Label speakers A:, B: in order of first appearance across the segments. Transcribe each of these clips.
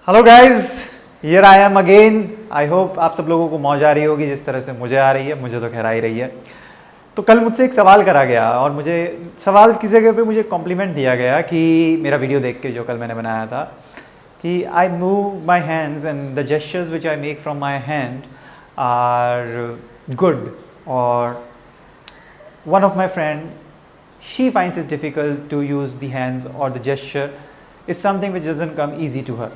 A: Hello guys, here I am again. I hope आप सब लोगों को मौज आ रही होगी जिस तरह से मुझे आ रही है। मुझे तो खैर आ ही रही है। तो कल मुझसे एक सवाल करा गया और मुझे सवाल की जगह पे मुझे कॉम्प्लीमेंट दिया गया कि मेरा वीडियो देख के जो कल मैंने बनाया था कि I move my hands and the gestures which I make from my hand are good. और one of my friend, she finds it difficult to use the hands or the gesture is something which doesn't come easy to her.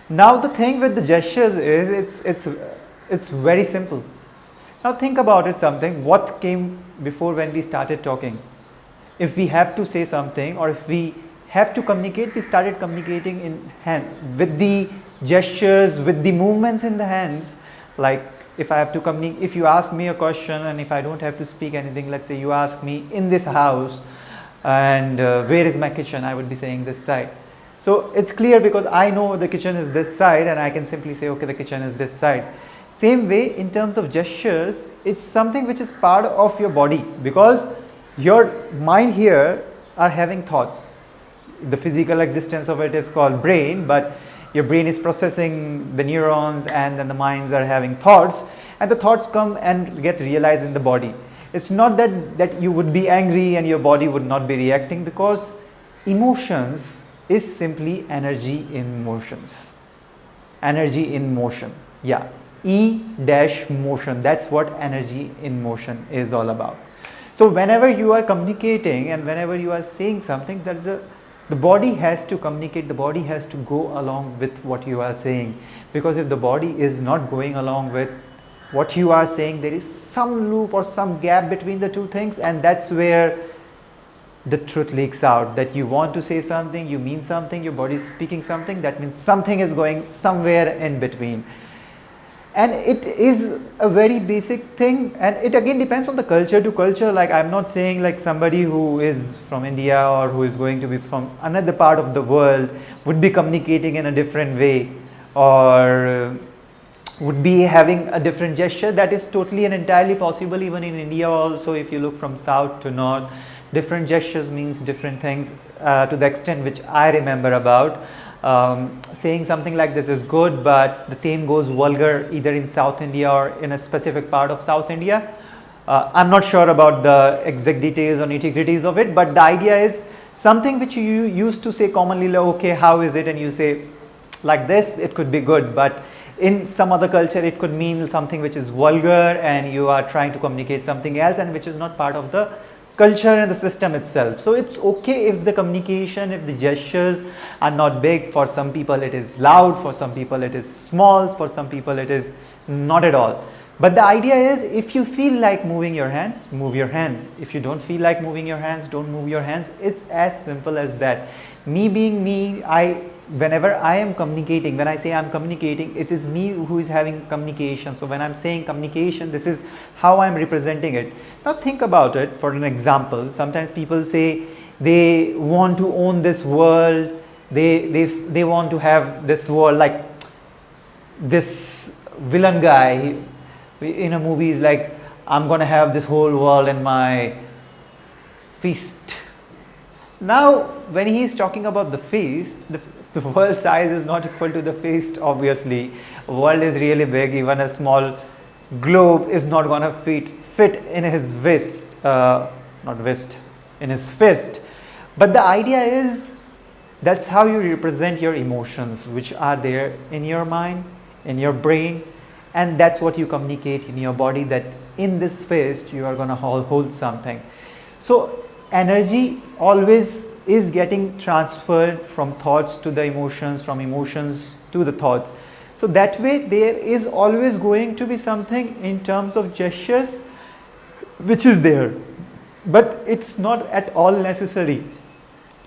A: Now the thing with the gestures is it's very simple. Now think about it, something what came before when we started talking. If we have to say something or if we have to communicate, we started communicating in hand with the gestures, with the movements in the hands. Like if I have to communicate, if you ask me a question and if I don't have to speak anything, let's say you ask me in this house and where is my kitchen, I would be saying this side. So it's clear because I know the kitchen is this side and I can simply say okay, the kitchen is this side. Same way in terms of gestures, it's something which is part of your body because your mind here are having thoughts. The physical existence of it is called brain, but your brain is processing the neurons and then the minds are having thoughts, and the thoughts come and get realized in the body. It's not that you would be angry and your body would not be reacting, because emotions is simply energy in motions. Energy in motion, yeah, E dash motion, that's what energy in motion is all about. So whenever you are communicating and whenever you are saying something, the body has to communicate, the body has to go along with what you are saying, because if the body is not going along with what you are saying, there is some loop or some gap between the two things, and that's where the truth leaks out. That you want to say something, you mean something, your body is speaking something, that means something is going somewhere in between. And it is a very basic thing, and it again depends on the culture to culture. Like I'm not saying like somebody who is from India or who is going to be from another part of the world would be communicating in a different way or would be having a different gesture. That is totally and entirely possible. Even in India also, if you look from south to north, different gestures means different things to the extent which I remember about. Saying something like this is good, but the same goes vulgar either in South India or in a specific part of South India. I'm not sure about the exact details or nitty-gritties of it, but the idea is something which you used to say commonly, like, okay, how is it? And you say like this, it could be good, but in some other culture it could mean something which is vulgar and you are trying to communicate something else and which is not part of the culture and the system itself. So it's okay if the communication, if the gestures are not big. For some people it is loud, for some people it is small, for some people it is not at all. But the idea is, if you feel like moving your hands, move your hands. If you don't feel like moving your hands, don't move your hands. It's as simple as that. Me being me, whenever I am communicating, when I say I'm communicating, it is me who is having communication. So when I'm saying communication, this is how I'm representing it. Now think about it for an example. Sometimes people say they want to own this world, they want to have this world, like this villain guy in a movie is like, I'm gonna have this whole world in my fist. Now when he is talking about the fist, the world size is not equal to the fist. Obviously world is really big. Even a small globe is not gonna fit in his fist, in his fist. But the idea is, that's how you represent your emotions which are there in your mind, in your brain, and that's what you communicate in your body, that in this fist you are gonna hold something. So energy always is getting transferred from thoughts to the emotions, from emotions to the thoughts. So that way there is always going to be something in terms of gestures which is there, but it's not at all necessary.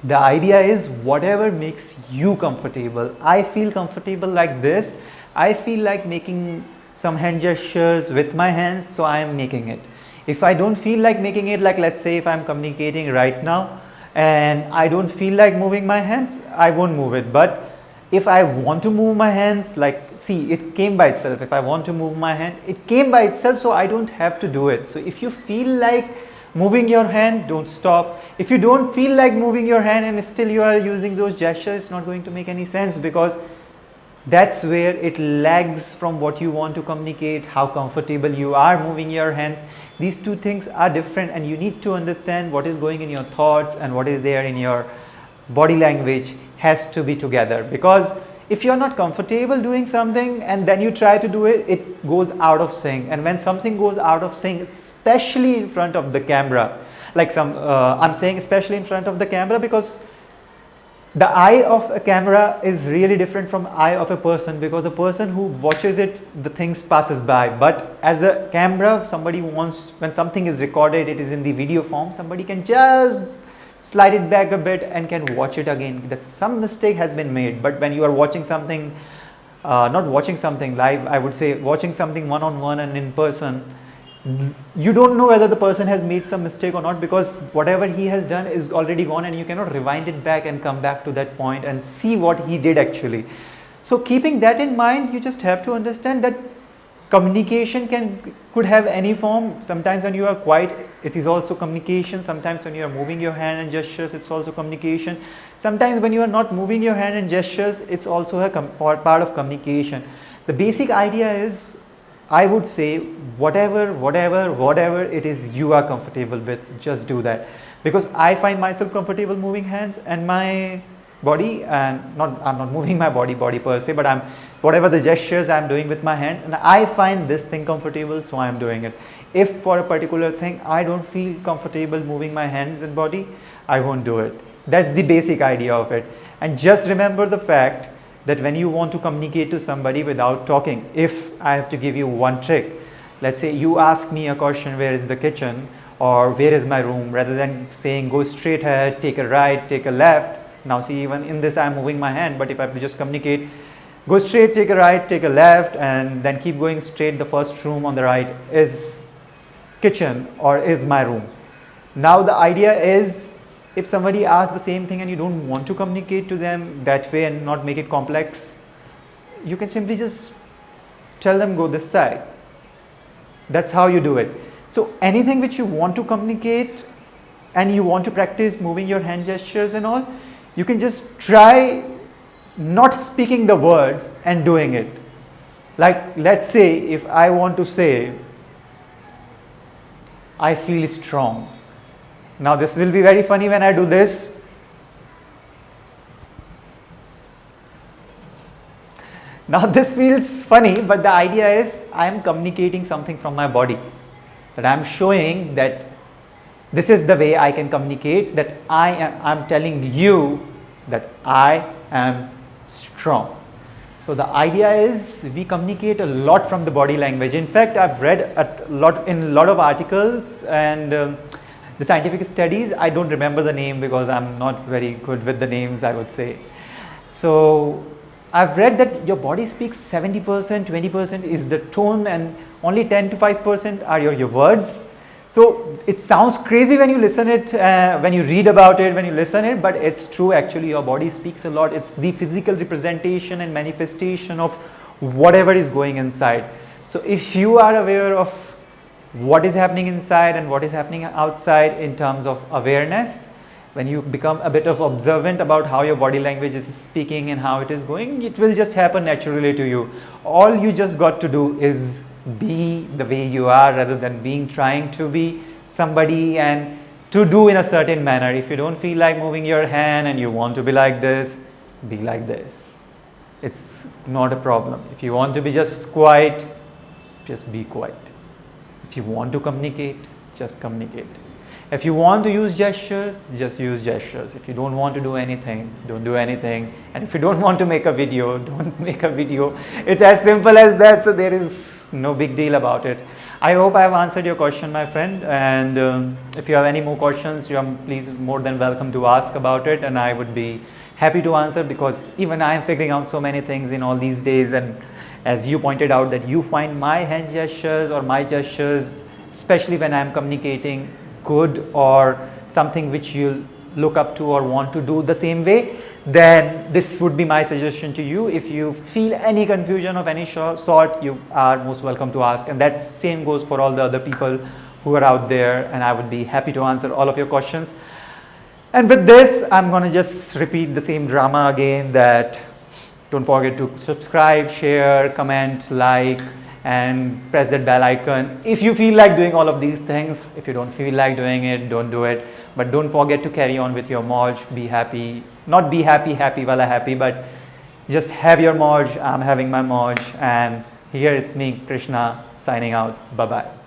A: The idea is whatever makes you comfortable. I feel comfortable like this, I feel like making some hand gestures with my hands, so I am making it. If I don't feel like making it, like let's say if I'm communicating right now and I don't feel like moving my hands, I won't move it. But if I want to move my hands, like see, it came by itself. If I want to move my hand, it came by itself, so I don't have to do it. So if you feel like moving your hand, don't stop. If you don't feel like moving your hand and still you are using those gestures, it's not going to make any sense, because that's where it lags from what you want to communicate, how comfortable you are moving your hands. These two things are different, and you need to understand what is going in your thoughts and what is there in your body language has to be together. Because if you're not comfortable doing something and then you try to do it, it goes out of sync. And when something goes out of sync, especially in front of the camera, like I'm saying especially in front of the camera because the eye of a camera is really different from eye of a person, because a person who watches it, the things passes by. But as a camera, somebody wants, when something is recorded, it is in the video form, somebody can just slide it back a bit and can watch it again. That some mistake has been made. But when you are watching something, not watching something live, I would say watching something one-on-one and in person, you don't know whether the person has made some mistake or not, because whatever he has done is already gone and you cannot rewind it back and come back to that point and see what he did actually. So keeping that in mind, you just have to understand that communication could have any form. Sometimes when you are quiet, it is also communication. Sometimes when you are moving your hand and gestures, it's also communication. Sometimes when you are not moving your hand and gestures, it's also a part of communication. The basic idea is, I would say, whatever it is you are comfortable with, just do that. Because I find myself comfortable moving hands and my body, and I'm not moving my body per se, but whatever the gestures I'm doing with my hand, and I find this thing comfortable, so I'm doing it. If for a particular thing I don't feel comfortable moving my hands and body, I won't do it. That's the basic idea of it. And just remember the fact that when you want to communicate to somebody without talking, if I have to give you one trick, let's say you ask me a question, where is the kitchen or where is my room, rather than saying go straight ahead, take a right, take a left. Now see, even in this I'm moving my hand, but if I have to just communicate, go straight, take a right, take a left, and then keep going straight, the first room on the right is kitchen or is my room. Now the idea is, if somebody asks the same thing and you don't want to communicate to them that way and not make it complex, you can simply just tell them go this side. That's how you do it. So anything which you want to communicate and you want to practice moving your hand gestures and all, you can just try not speaking the words and doing it. Like, let's say if I want to say, I feel strong. Now this will be very funny when I do this. Now this feels funny, but the idea is I am communicating something from my body. That I am showing that this is the way I can communicate, that I'm telling you that I am strong. So the idea is we communicate a lot from the body language. In fact, I've read in a lot of articles and the scientific studies. I don't remember the name because I'm not very good with the names, I would say. So I've read that your body speaks 70%, 20% is the tone, and only 10 to 5% are your words. So it sounds crazy when you listen it, when you read about it, when you listen it, but it's true actually. Your body speaks a lot. It's the physical representation and manifestation of whatever is going inside. So if you are aware of what is happening inside and what is happening outside in terms of awareness, when you become a bit of observant about how your body language is speaking and how it is going, it will just happen naturally to you. All you just got to do is be the way you are, rather than trying to be somebody and to do in a certain manner. If you don't feel like moving your hand and you want to be like this, be like this. It's not a problem. If you want to be just quiet, just be quiet. If you want to communicate, just communicate. If you want to use gestures, just use gestures. If you don't want to do anything, don't do anything. And if you don't want to make a video, don't make a video. It's as simple as that. So there is no big deal about it. I hope I have answered your question, my friend. And if you have any more questions, you are please more than welcome to ask about it. And I would be happy to answer, because even I am figuring out so many things in all these days. And as you pointed out, that you find my hand gestures or my gestures, especially when I am communicating, good or something which you look up to or want to do the same way, then this would be my suggestion to you. If you feel any confusion of any sort, you are most welcome to ask, and that same goes for all the other people who are out there, and I would be happy to answer all of your questions. And with this, I'm going to just repeat the same drama again, that Don't forget to subscribe, share, comment, like, and press that bell icon. If you feel like doing all of these things, if you don't feel like doing it, don't do it. But don't forget to carry on with your Moj. Be happy. Not be happy, happy wala happy, but just have your Moj. I'm having my Moj. And here it's me, Krishna, signing out. Bye-bye.